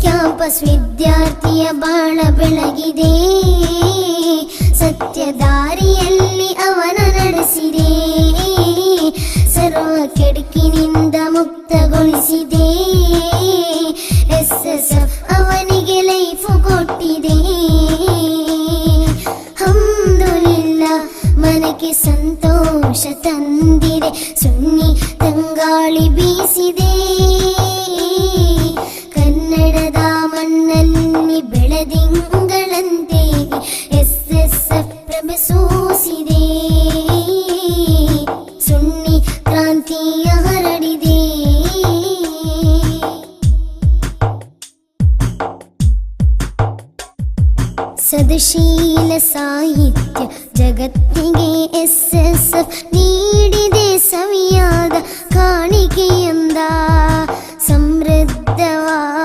Campus ವಿದ್ಯಾರ್ಥಿಯ ಬಾಳ ಬೆಳಗಿದೆ, ಸತ್ಯ ದಾರಿಯಲ್ಲಿ ಅವನ ನಡೆಸಿದೆ, ಸರ್ವ ಕೆಡುಕಿನಿಂದ ಮುಕ್ತಗೊಳಿಸಿದೆ. SSF ಅವನಿಗೆ ಲೈಫ್ ಕೊಟ್ಟಿದೆ. ಹಮ್ದುಲಿಲ್ಲಾ ಮನಕ್ಕೆ ಸಂತೋಷ ತಂದಿದೆ, ಸುನ್ನಿ ತಂಗಾಳಿ ಬೀಸಿದೆ. ಕನ್ನಡದ ಮಣ್ಣಲ್ಲಿ ಬೆಳದಿಂಗಳಂತೆ SSF ಪ್ರಭೆ ಸೂಸಿದೆ, ಸುನ್ನಿ ಕ್ರಾಂತಿಯ ಹರಡಿದೆ. ಸದಶೀಲ ಸಾಹಿತ್ಯ ಜಗತ್ತಿಗೆ SSF ನೀಡಿದೆ ಸವಿಯಾದ ಕಾಣಿಕೆಯೊಂದ. ಸಮೃದ್ಧವಾದ